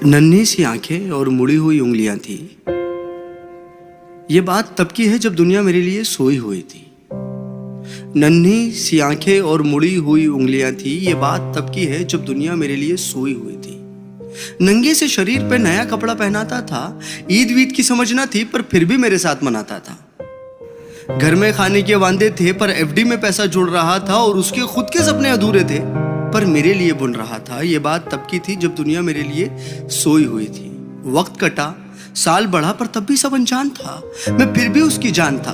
नन्ही सी आंखें और मुड़ी हुई उंगलियां थी। ये बात तब की है जब दुनिया मेरे लिए सोई हुई थी। नन्ही सी आंखें और मुड़ी हुई उंगलियां थी। ये बात तब की है जब दुनिया मेरे लिए सोई हुई थी। नंगे से शरीर पे नया कपड़ा पहनाता था। ईद वीद की समझ ना थी पर फिर भी मेरे साथ मनाता था। घर में खाने के वांदे थे पर एफडी में पैसा जुड़ रहा था और उसके खुद के सपने अधूरे थे पर मेरे लिए बुन रहा था। ये बात तब की थी जब दुनिया मेरे लिए सोई हुई थी। वक्त कटा, साल बढ़ा पर तब भी सब अनजान था। मैं फिर भी उसकी जान था।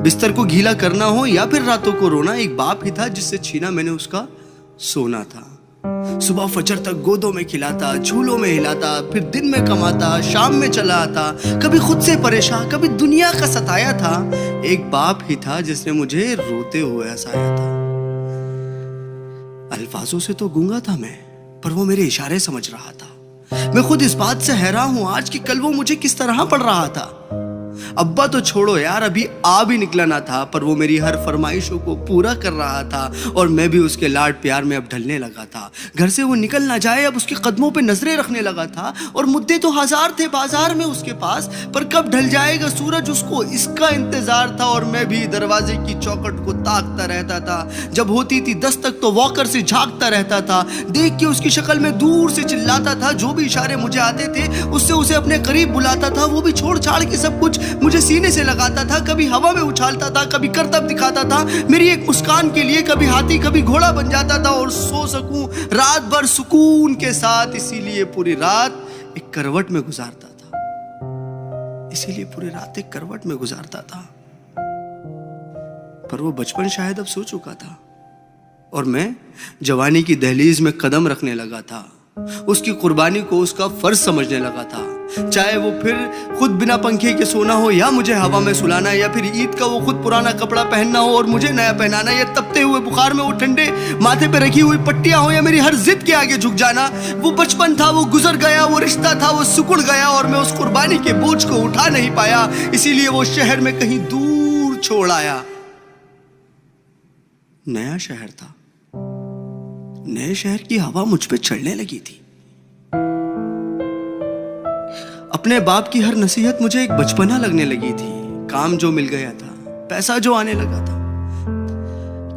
बिस्तर को गीला करना हो या फिर रातों को रोना, एक बाप ही था जिससे छीना मैंने उसका सोना था। सुबह फजर तक गोदों में खिलाता, झूलों में हिलाता, फिर दिन में कमाता, शाम में चला आता, कभी खुद से परेशान, कभी दुनिया का सताया था। एक बाप ही था जिसने मुझे रोते हुए हंसाया था। अल्फाजों से तो गूंगा था मैं, पर वो मेरे इशारे समझ रहा था। मैं खुद इस बात से हैरान हूं आज कि कल वो मुझे किस तरह पढ़ रहा था। अब्बा तो छोड़ो यार, अभी आ भी निकला ना था पर वो मेरी हर फरमाइशों को पूरा कर रहा था और मैं भी उसके लाड प्यार में अब ढलने लगा था। घर से वो निकल ना जाए अब उसके कदमों पे नजरें रखने लगा था। और मुद्दे तो हजार थे बाजार में उसके पास, पर कब ढल जाएगा सूरज उसको इसका इंतजार था। और मैं भी दरवाजे की चौखट को ताकता रहता था। जब होती थी दस्तक तो वॉकर से झांकता रहता था। देख के उसकी शक्ल में दूर से चिल्लाता था। जो भी इशारे मुझे आते थे उससे उसे अपने करीब बुलाता था। वो भी छोड़ छाड़ के सब कुछ मुझे सीने से लगाता था। कभी हवा में उछालता था, कभी करतब दिखाता था मेरी एक मुस्कान के लिए। कभी हाथी कभी घोड़ा बन जाता था और सो सकूं रात भर सुकून के साथ। इसीलिए पूरी रात एक करवट में गुजारता था। इसीलिए पूरी रात एक करवट में गुजारता था। पर वो बचपन शायद अब सो चुका था और मैं जवानी की दहलीज में कदम रखने लगा था। उसकी कुर्बानी को उसका फर्ज समझने लगा था। चाहे वो फिर खुद बिना पंखे के सोना हो या मुझे हवा में सुलाना, या फिर ईद का वो खुद पुराना कपड़ा पहनना हो और मुझे नया पहनाना, या तपते हुए बुखार में वो ठंडे माथे पे रखी हुई पट्टियां हो, या मेरी हर जिद के आगे झुक जाना। वो बचपन था, वो गुजर गया, वो रिश्ता था, वो सिकुड़ गया और मैं उस कुर्बानी के बोझ को उठा नहीं पाया। इसीलिए वो शहर में कहीं दूर छोड़ आया। नया शहर था, नए शहर की हवा मुझ पे चढ़ने लगी थी। अपने बाप की हर नसीहत मुझे एक बचपना लगने लगी थी। काम जो मिल गया था, पैसा जो आने लगा था,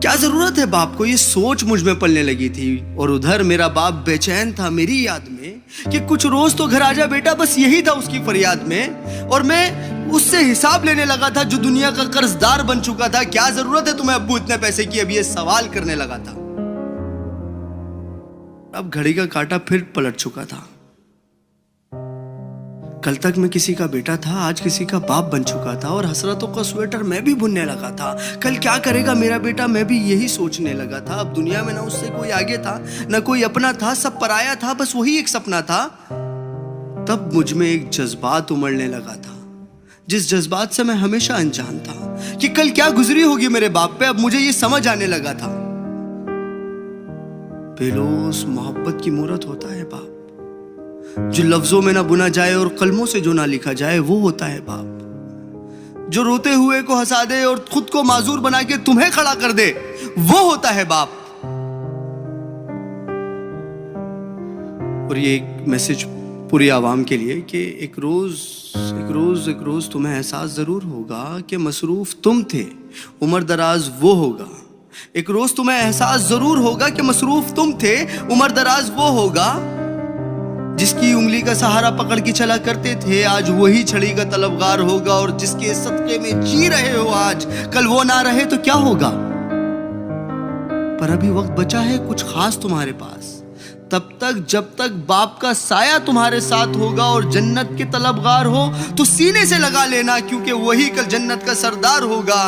क्या जरूरत है बाप को, ये सोच मुझ में पलने लगी थी। और उधर मेरा बाप बेचैन था मेरी याद में कि कुछ रोज तो घर आजा बेटा, बस यही था उसकी फरियाद में। और मैं उससे हिसाब लेने लगा था जो दुनिया का कर्जदार बन चुका था। क्या जरूरत है तुम्हें अब्बू इतने पैसे की, अब ये सवाल करने लगा था। अब घड़ी का कांटा फिर पलट चुका था। कल तक मैं किसी का बेटा था, आज किसी का बाप बन चुका था। और हसरतों का स्वेटर मैं भी बुनने लगा था। कल क्या करेगा मेरा बेटा, मैं भी यही सोचने लगा था। अब दुनिया में ना उससे कोई आगे था, ना कोई अपना था, सब पराया था, बस वही एक सपना था। तब मुझ में एक जज्बात उमड़ने लगा था, जिस जज्बात से मैं हमेशा अनजान था कि कल क्या गुजरी होगी मेरे बाप पे। अब मुझे ये समझ आने लगा था। बेलोस मोहब्बत की मूरत होता है बाप, जो लफ्जों में ना बुना जाए और कलमों से जो ना लिखा जाए, वो होता है बाप। जो रोते हुए को हंसा दे और खुद को माजूर बना के तुम्हें खड़ा कर दे, वो होता है बाप। और ये एक मैसेज पूरी आवाम के लिए कि एक रोज तुम्हें एहसास जरूर होगा कि मसरूफ तुम थे, उम्र दराज वो होगा। एक रोज तुम्हें एहसास जरूर होगा कि मसरूफ तुम थे, उम्र दराज वो होगा। जिसकी उंगली का सहारा पकड़ के चला करते थे, आज वही छड़ी का तलबगार होगा। और जिसके सदके में जी रहे हो आज, कल वो ना रहे तो क्या होगा। पर अभी वक्त बचा है कुछ खास तुम्हारे पास, तब तक जब तक बाप का साया तुम्हारे साथ होगा। और जन्नत के तलबगार हो तो सीने से लगा लेना, क्योंकि वही कल जन्नत का सरदार होगा।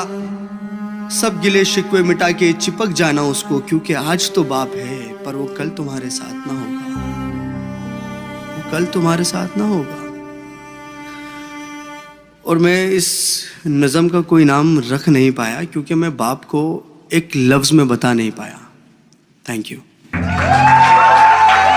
सब गिले शिकवे मिटा के चिपक जाना उसको, क्योंकि आज तो बाप है पर वो कल तुम्हारे साथ ना होगा। कल तुम्हारे साथ ना होगा। और मैं इस नज़म का कोई नाम रख नहीं पाया क्योंकि मैं बाप को एक लफ्ज़ में बता नहीं पाया। Thank you.